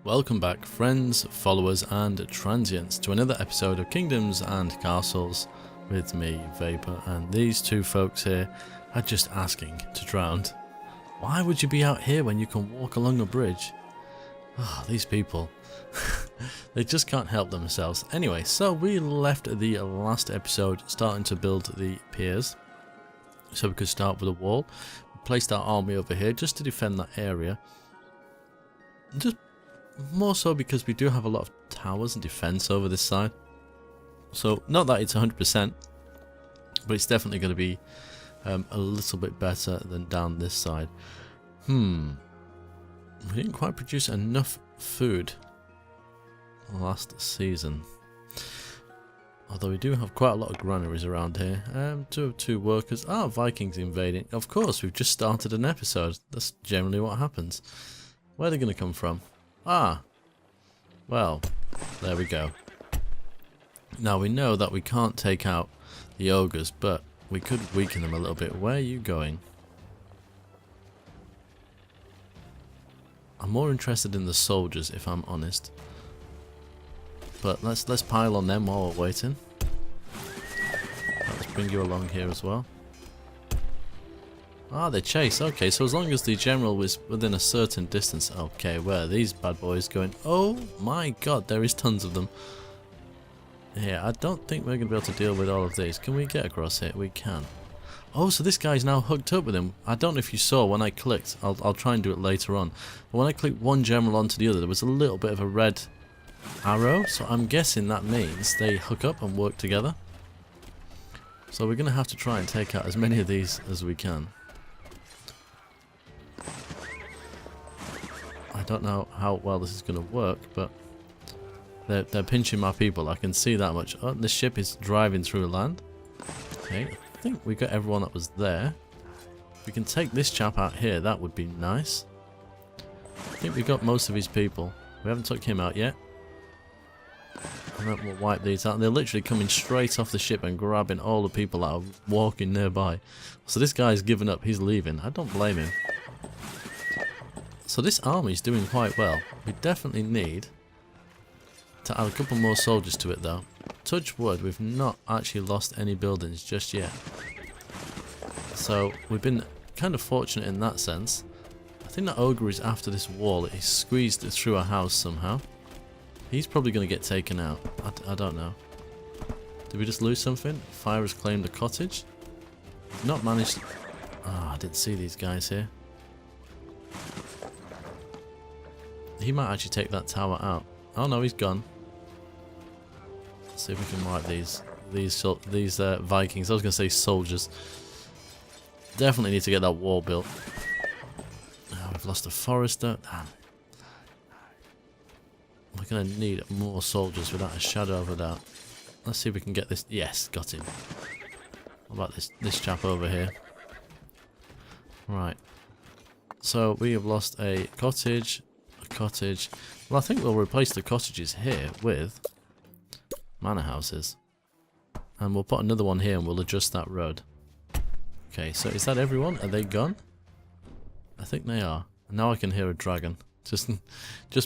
Welcome back, friends, followers and transients, to another episode of Kingdoms and Castles with me, Vapor, and these two folks here are just asking to drown. Why would you be out here when you can walk along a bridge? Oh, these people. They just can't help themselves. Anyway, so we left the last episode starting to build the piers, so we could start with a wall. We placed our army over here just to defend that area. Just more so because we do have a lot of towers and defense over this side. So not that it's 100%, but it's definitely going to be a little bit better than down this side. We didn't quite produce enough food last season. Although we do have quite a lot of granaries around here. Two workers. Ah, Vikings invading. Of course, we've just started an episode. That's generally what happens. Where are they going to come from? Ah, well, there we go. Now we know that we can't take out the ogres, but we could weaken them a little bit. Where are you going? I'm more interested in the soldiers, if I'm honest. But let's pile on them while we're waiting. Let's bring you along here as well. Ah, they chase. Okay, so as long as the general was within a certain distance. Okay, where are these bad boys going? Oh my god, there is tons of them. Yeah, I don't think we're going to be able to deal with all of these. Can we get across here? We can. Oh, so this guy's now hooked up with him. I don't know if you saw when I clicked. I'll try and do it later on. But when I clicked one general onto the other, there was a little bit of a red arrow. So I'm guessing that means they hook up and work together. So we're going to have to try and take out as many of these as we can. I don't know how well this is going to work, but they're pinching my people. I can see that much. Oh, the ship is driving through land. Okay, I think we got everyone that was there. If we can take this chap out here, that would be nice. I think we got most of his people. We haven't took him out yet. And then we'll wipe these out. And they're literally coming straight off the ship and grabbing all the people that are walking nearby. So this guy's given up. He's leaving. I don't blame him. So this army's doing quite well. We definitely need to add a couple more soldiers to it though. Touch wood, we've not actually lost any buildings just yet. So we've been kind of fortunate in that sense. I think that ogre is after this wall. He's squeezed it through a house somehow. He's probably going to get taken out. I don't know. Did we just lose something? Fire has claimed a cottage. Not managed. Ah, I didn't see these guys here. He might actually take that tower out. Oh no, he's gone. Let's see if we can wipe these Vikings. I was going to say soldiers. Definitely need to get that wall built. Oh, we've lost a forester. Damn. We're going to need more soldiers without a shadow of a doubt. Let's see if we can get this. Yes, got him. What about this chap over here? Right. So we have lost a cottage. Cottage. Well, I think we'll replace the cottages here with manor houses, and we'll put another one here and we'll adjust that road. Okay, so is that everyone? Are they gone? I think they are. Now I can hear a dragon. Just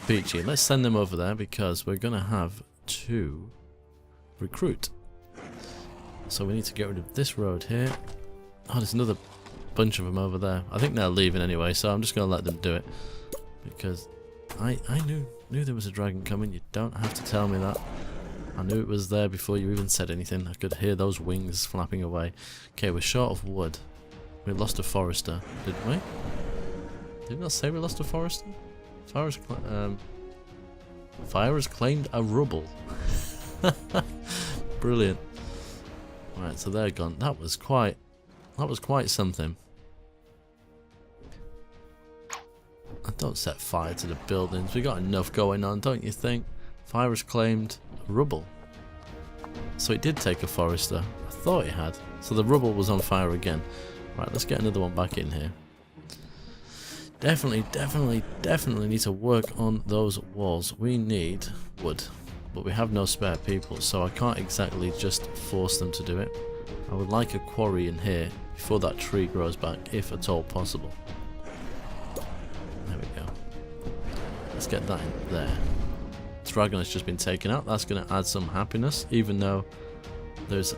peachy. Let's send them over there because we're gonna have to recruit. So we need to get rid of this road here. Oh, there's another bunch of them over there. I think they're leaving anyway, so I'm just gonna let them do it because I knew there was a dragon coming. You don't have to tell me that. I knew it was there before you even said anything. I could hear those wings flapping away. Okay, we're short of wood. We lost a forester, didn't we? Did not say we lost a forester? Fire has claimed a rubble. Brilliant. Right, so they're gone. That was quite something. Don't set fire to the buildings. We got enough going on, don't you think? Fire has claimed rubble. So it did take a forester. I thought it had. So the rubble was on fire again. Right, let's get another one back in here. Definitely need to work on those walls. We need wood, but we have no spare people, so I can't exactly just force them to do it. I would like a quarry in here before that tree grows back, if at all possible. Let's get that in there. Dragon has just been taken out. That's going to add some happiness, even though there's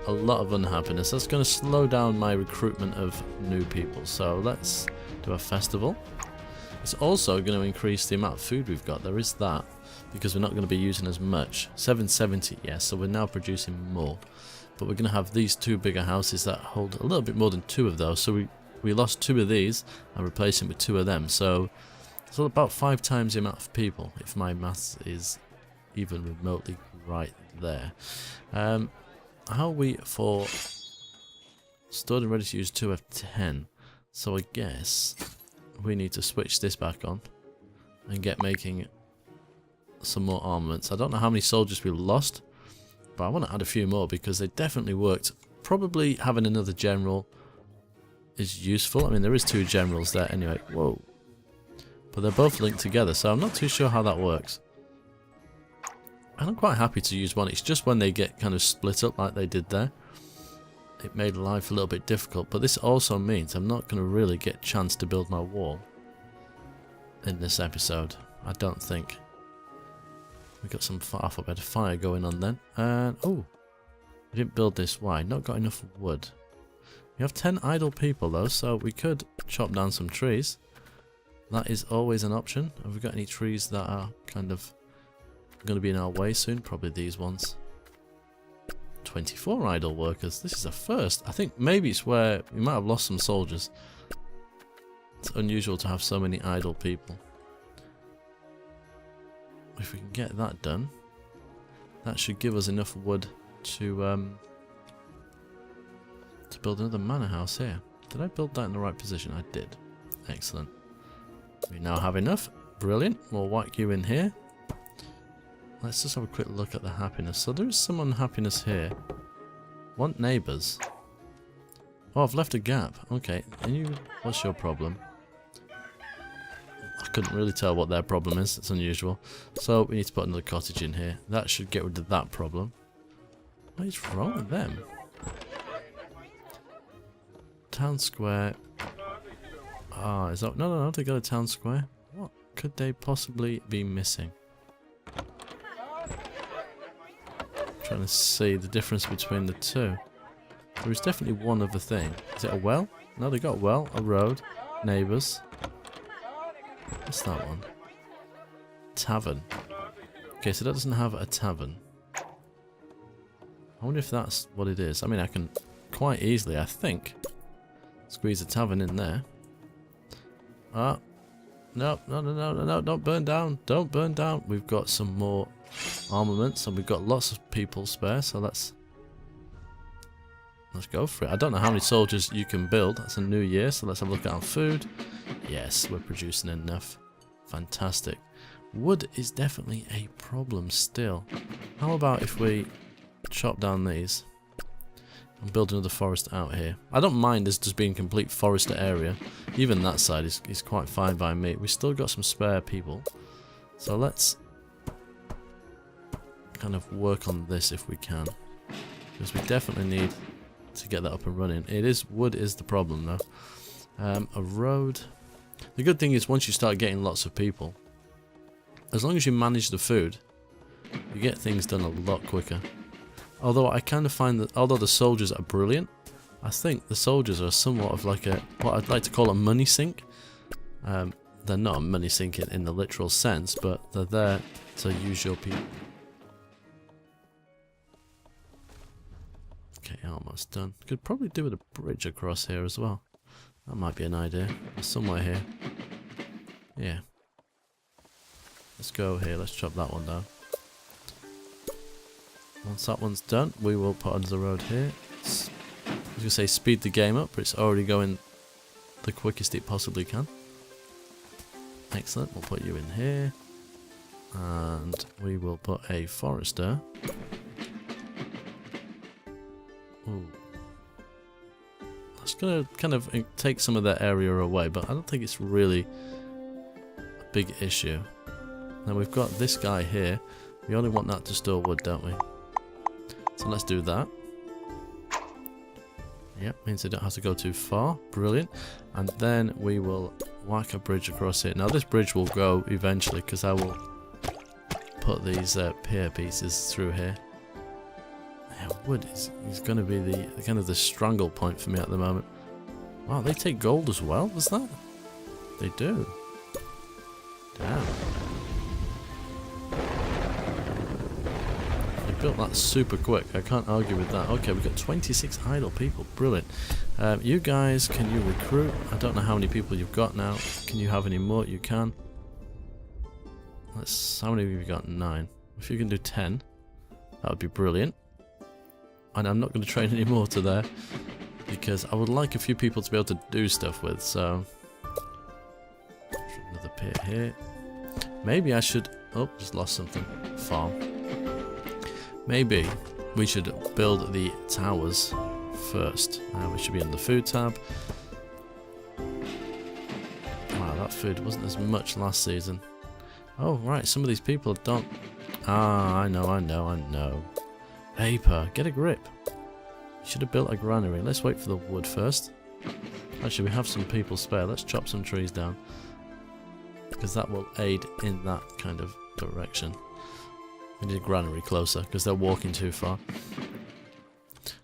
a lot of unhappiness. That's going to slow down my recruitment of new people. So let's do a festival. It's also going to increase the amount of food we've got. There is that, because we're not going to be using as much. 770, yes, so we're now producing more. But we're going to have these two bigger houses that hold a little bit more than two of those. So we lost two of these and replaced them with two of them. So it's about 5 times the amount of people, if my maths is even remotely right there. How are we for stored and ready to use 2 of 10? So I guess we need to switch this back on and get making some more armaments. I don't know how many soldiers we lost, but I want to add a few more because they definitely worked. Probably having another general is useful. I mean, there is 2 generals there anyway. Whoa. But they're both linked together, so I'm not too sure how that works. And I'm quite happy to use one. It's just when they get kind of split up like they did there, it made life a little bit difficult. But this also means I'm not going to really get a chance to build my wall in this episode. I don't think. We got some far off a bit of fire going on then. And oh, we didn't build this. Why? Not got enough wood. We have 10 idle people though, so we could chop down some trees. That is always an option. Have we got any trees that are kind of going to be in our way soon? Probably these ones. 24 idle workers. This is a first. I think maybe it's where we might have lost some soldiers. It's unusual to have so many idle people. If we can get that done, that should give us enough wood to build another manor house here. Did I build that in the right position? I did. Excellent. We now have enough. Brilliant. We'll whack you in here. Let's just have a quick look at the happiness. So there is some unhappiness here. Want neighbours. Oh, I've left a gap. Okay. And what's your problem? I couldn't really tell what their problem is. It's unusual. So we need to put another cottage in here. That should get rid of that problem. What is wrong with them? Town square. Ah, is that... No, they got a town square. What could they possibly be missing? Trying to see the difference between the two. There is definitely one other thing. Is it a well? No, they got a well, a road, neighbours. What's that one? Tavern. Okay, so that doesn't have a tavern. I wonder if that's what it is. I mean, I can quite easily, I think, squeeze a tavern in there. Ah, no, don't burn down. Don't burn down. We've got some more armaments and we've got lots of people spare, so let's go for it. I don't know how many soldiers you can build. That's a new year, so let's have a look at our food. Yes, we're producing enough. Fantastic. Wood is definitely a problem still. How about if we chop down these and build another forest out here? I don't mind this just being complete forest area. Even that side is quite fine by me. We've still got some spare people. So let's kind of work on this if we can. Because we definitely need to get that up and running. Wood is the problem though. A road. The good thing is once you start getting lots of people, as long as you manage the food, you get things done a lot quicker. Although I kind of find that although the soldiers are brilliant, I think the soldiers are somewhat of like what I'd like to call a money sink. They're not a money sink in the literal sense, but they're there to use your people. Okay, almost done. Could probably do with a bridge across here as well. That might be an idea. There's somewhere here. Yeah. Let's go here. Let's chop that one down. Once that one's done, we will put under the road here. I was going to say speed the game up, but it's already going the quickest it possibly can. Excellent. We'll put you in here. And we will put a forester. Ooh. It's going to kind of take some of that area away, but I don't think it's really a big issue. Now we've got this guy here. We only want that to store wood, don't we? So let's do that. Yep, means they don't have to go too far. Brilliant. And then we will whack a bridge across here. Now this bridge will go eventually because I will put these pier pieces through here. Yeah, wood is going to be the kind of the strangle point for me at the moment. Wow, they take gold as well, was that? They do. Damn. They built that super quick. I can't argue with that. Okay, we've got 26 idle people. Brilliant. You guys, can you recruit? I don't know how many people you've got now. Can you have any more? You can. How many have you got? 9. If you can do 10, that would be brilliant. And I'm not going to train any more to there because I would like a few people to be able to do stuff with. So another pit here. Maybe I should. Oh, just lost something. Farm. Maybe we should build the towers first. We should be in the food tab. Wow, that food wasn't as much last season. Oh, right, some of these people don't... Ah, I know. Paper, get a grip. Should have built a granary. Let's wait for the wood first. Actually, we have some people spare. Let's chop some trees down. Because that will aid in that kind of direction. We need a granary closer because they're walking too far.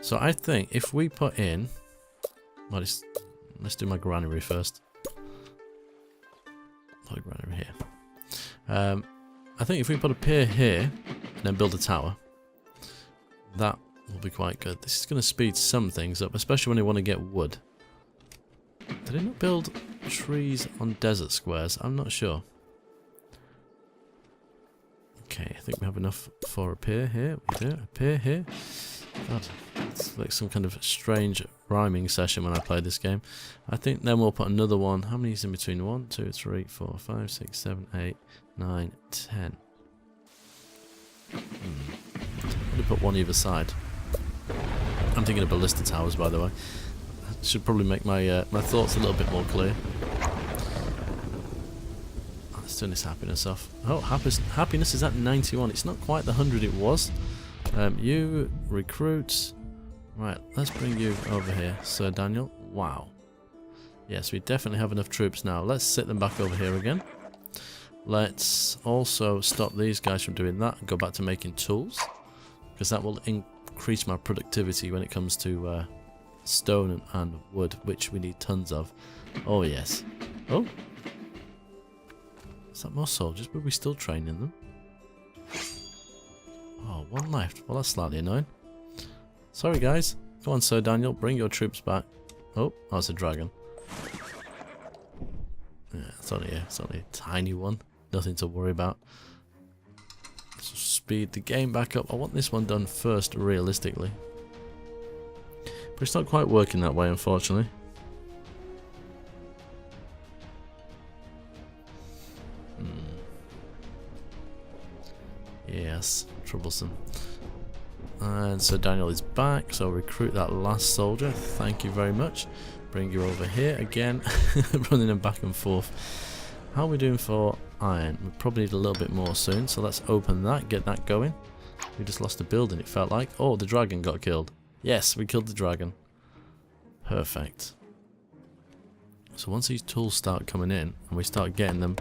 So I think if we put in... Well, let's do my granary first. Put a granary here. I think if we put a pier here and then build a tower, that will be quite good. This is going to speed some things up, especially when you want to get wood. Did it not build trees on desert squares? I'm not sure. Okay, I think we have enough for a pier here. We do. A pier here. God, it's like some kind of strange rhyming session when I play this game. I think then we'll put another one. How many is in between? 1, 2, 3, 4, 5, 6, 7, 8, 9, 10. I'm going to put one either side. I'm thinking of ballista towers, by the way. I should probably make my my thoughts a little bit more clear. Let's turn this happiness off. Oh, happiness is at 91. It's not quite the 100 it was. You recruit. Right, let's bring you over here, Sir Daniel. Wow. Yes, we definitely have enough troops now. Let's sit them back over here again. Let's also stop these guys from doing that and go back to making tools, because that will increase my productivity when it comes to stone and wood, which we need tons of. Oh yes. Oh, is that more soldiers? But we're still training them. Oh, one left. Well, that's slightly annoying. Sorry guys. Go on, Sir Daniel, bring your troops back. Oh, that's a dragon. Yeah, it's only a tiny one. Nothing to worry about. So speed the game back up. I want this one done first, realistically. But it's not quite working that way, unfortunately. Yes, troublesome. And so Daniel is back, so recruit that last soldier. Thank you very much. Bring you over here again. Running them back and forth. How are we doing for iron? We probably need a little bit more soon, so let's open that, get that going. We just lost a building, it felt like. Oh, the dragon got killed. Yes, we killed the dragon. Perfect. So once these tools start coming in, and we start getting them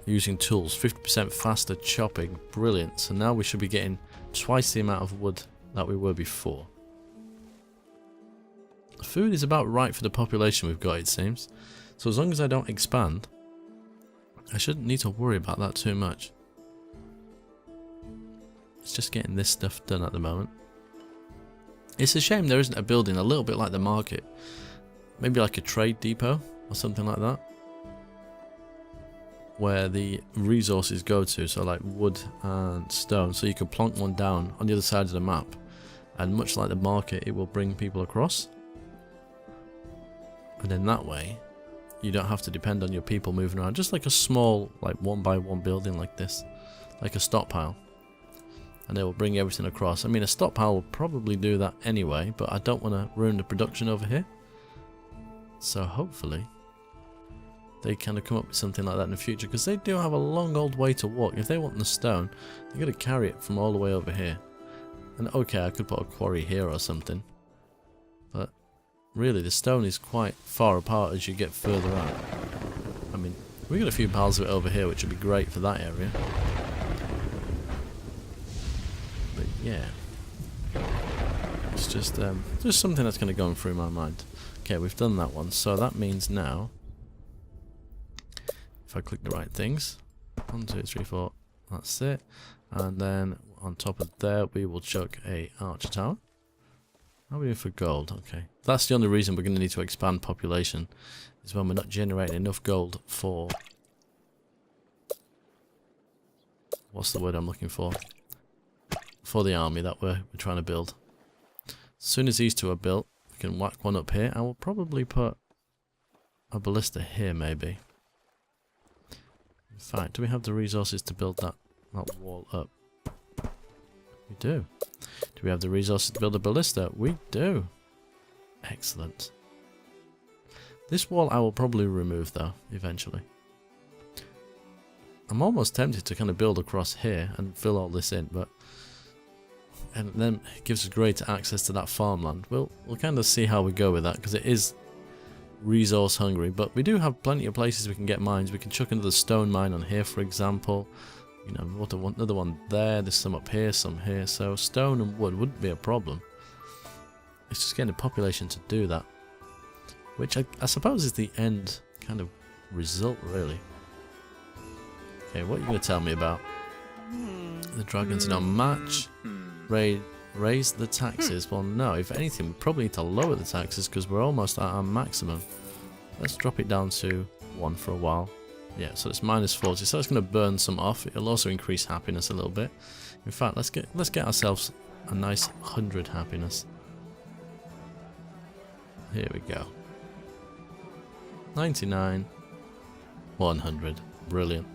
using tools, 50% faster chopping, brilliant. So now we should be getting twice the amount of wood that we were before. Food is about right for the population we've got, it seems. So as long as I don't expand, I shouldn't need to worry about that too much. It's just getting this stuff done at the moment. It's a shame there isn't a building a little bit like the market. Maybe like a trade depot or something like that, where the resources go to, so like wood and stone, so you can plonk one down on the other side of the map, and much like the market, it will bring people across. And then that way, you don't have to depend on your people moving around. Just like a small, like 1x1 building like this, like a stockpile. And they will bring everything across. I mean, a stockpile will probably do that anyway, but I don't want to ruin the production over here. So hopefully they kind of come up with something like that in the future, because they do have a long old way to walk. If they want the stone, they're going to carry it from all the way over here. And okay, I could put a quarry here or something, but really the stone is quite far apart as you get further out. I mean, we got a few piles of it over here, which would be great for that area. But yeah, it's just something that's kind of going through my mind. Okay, we've done that one, so that means now, if I click the right things, 1, 2, 3, 4, that's it. And then on top of there, we will chuck a archer tower. How are we doing for gold? Okay, that's the only reason we're going to need to expand population, is when we're not generating enough gold for, what's the word I'm looking for the army that we're trying to build. As soon as these two are built, we can whack one up here. I will probably put a ballista here, maybe. In fact, do we have the resources to build that wall up? We do. Do we have the resources to build a ballista? We do. Excellent. This wall I will probably remove though, eventually. I'm almost tempted to kind of build across here and fill all this in, but and then it gives us greater access to that farmland. We'll kind of see how we go with that, because it is resource hungry, but we do have plenty of places we can get mines. We can chuck another stone mine on here, for example. You know, another one there. There's some up here, some here. So stone and wood wouldn't be a problem. It's just getting the population to do that, which I suppose is the end kind of result, really. Okay, what are you going to tell me about? The dragons don't match. Raise the taxes. Well, no, if anything, we probably need to lower the taxes because we're almost at our maximum. Let's drop it down to 1 for a while. Yeah, so it's -40, so it's going to burn some off. It'll also increase happiness a little bit. In fact, let's get ourselves a nice 100 happiness. Here we go. 99, 100. Brilliant.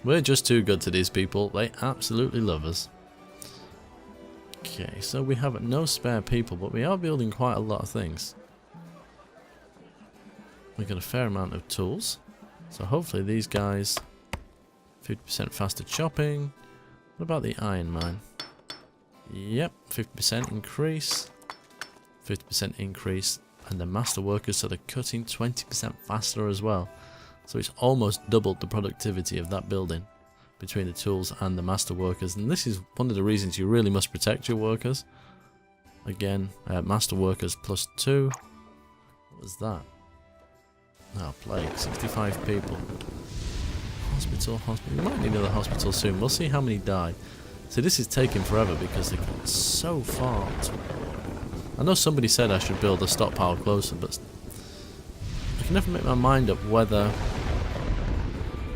We're just too good to these people. They absolutely love us. Okay, so we have no spare people, but we are building quite a lot of things. We've got a fair amount of tools. So hopefully these guys, 50% faster chopping. What about the iron mine? Yep, 50% increase. 50% increase. And the master workers, so they're cutting 20% faster as well. So it's almost doubled the productivity of that building between the tools and the master workers. And this is one of the reasons you really must protect your workers. Again, master workers +2. What was that? Oh, plague. 65 people. Hospital. We might need another hospital soon. We'll see how many die. So this is taking forever because they've got so far. I know somebody said I should build a stockpile closer, but I can never make my mind up whether...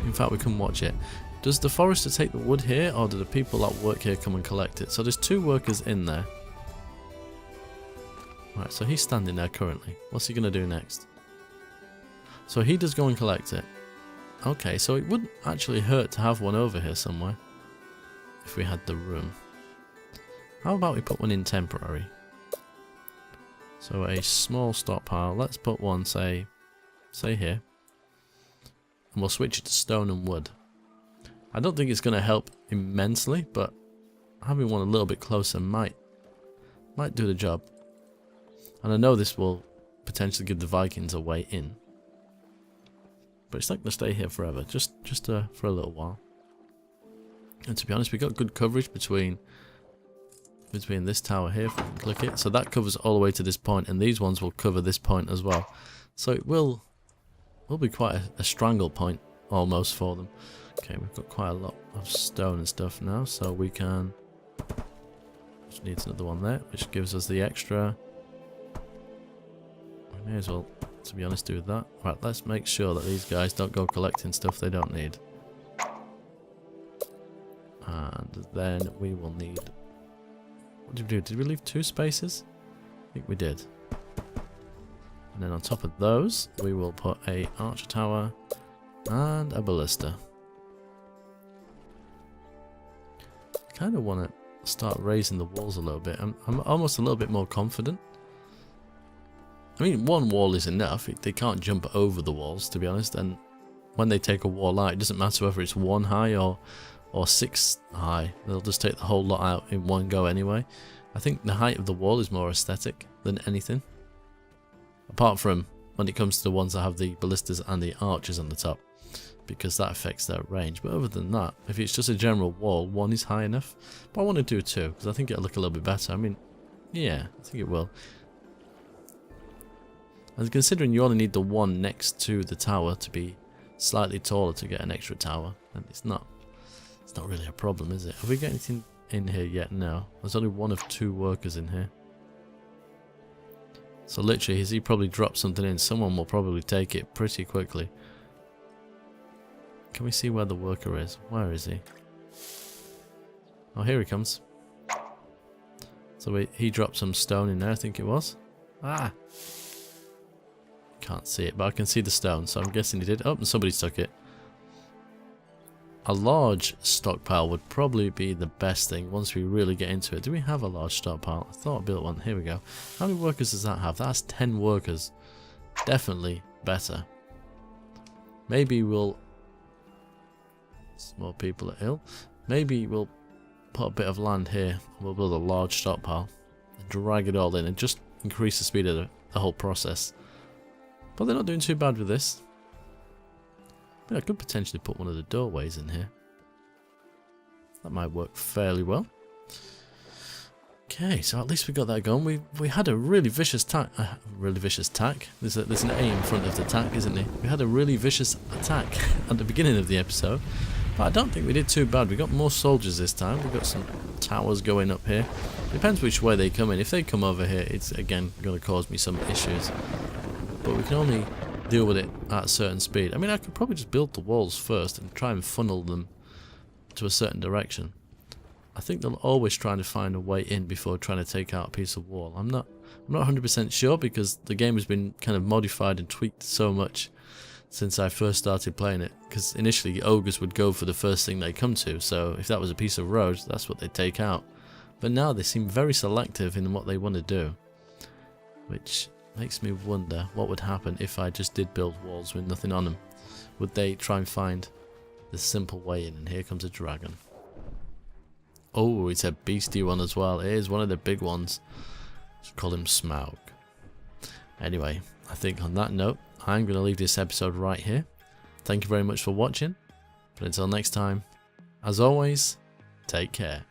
In fact, we can watch it. Does the forester take the wood here, or do the people that work here come and collect it? So there's 2 workers in there. Right, so he's standing there currently. What's he going to do next? So he does go and collect it. Okay, so it wouldn't actually hurt to have one over here somewhere, if we had the room. How about we put one in temporary? So a small stockpile. Let's put one, say here. And we'll switch it to stone and wood. I don't think it's going to help immensely, but having one a little bit closer might do the job. And I know this will potentially give the Vikings a way in. But it's not going to stay here forever, just for a little while. And to be honest, we got good coverage between this tower here, if we can click it. So that covers all the way to this point, and these ones will cover this point as well. So it will be quite a strangle point almost for them. Okay, we've got quite a lot of stone and stuff now, so we can... Just needs another one there, which gives us the extra... We may as well, to be honest, do that. Right, let's make sure that these guys don't go collecting stuff they don't need. And then we will need... What did we do? Did we leave 2 spaces? I think we did. And then on top of those, we will put a archer tower and a ballista. I kind of want to start raising the walls a little bit. I'm almost a little bit more confident. I mean, 1 wall is enough. They can't jump over the walls, to be honest. And when they take a wall out, it doesn't matter whether it's 1 high or 6 high. They'll just take the whole lot out in one go anyway. I think the height of the wall is more aesthetic than anything. Apart from when it comes to the ones that have the ballistas and the archers on the top, because that affects their range. But other than that, if it's just a general wall, 1 is high enough. But I want to do 2 because I think it'll look a little bit better. I mean, yeah, I think it will. And considering you only need the one next to the tower to be slightly taller to get an extra tower, then it's not really a problem, is it? Have we got anything in here yet? No. There's only 1 of 2 workers in here. So literally, as he probably dropped something in, someone will probably take it pretty quickly. Can we see where the worker is? Where is he? Oh, here he comes. So he dropped some stone in there, I think it was. Ah! Can't see it, but I can see the stone, so I'm guessing he did. Oh, and somebody took it. A large stockpile would probably be the best thing once we really get into it. Do we have a large stockpile? I thought I built one. Here we go. How many workers does that have? That's 10 workers. Definitely better. Maybe we'll... More people are ill. Maybe we'll put a bit of land here. We'll build a large stockpile. And drag it all in and just increase the speed of the whole process. But they're not doing too bad with this. But I could potentially put one of the doorways in here. That might work fairly well. Okay, so at least we got that going. We had a really vicious tack. There's an A in front of the tack, isn't there? We had a really vicious attack at the beginning of the episode. But I don't think we did too bad. We got more soldiers this time. We've got some towers going up here. Depends which way they come in. If they come over here, it's again going to cause me some issues. But we can only deal with it at a certain speed. I mean, I could probably just build the walls first and try and funnel them to a certain direction. I think they'll always try to find a way in before trying to take out a piece of wall. I'm not 100% sure because the game has been kind of modified and tweaked so much since I first started playing it. Because initially ogres would go for the first thing they come to, so if that was a piece of road, that's what they'd take out. But now they seem very selective in what they want to do, which makes me wonder what would happen if I just did build walls with nothing on them. Would they try and find the simple way in? And here comes a dragon. Oh, it's a beastie one as well. It is one of the big ones. Let's call him Smaug. Anyway, I think on that note, I'm going to leave this episode right here. Thank you very much for watching. But until next time, as always, take care.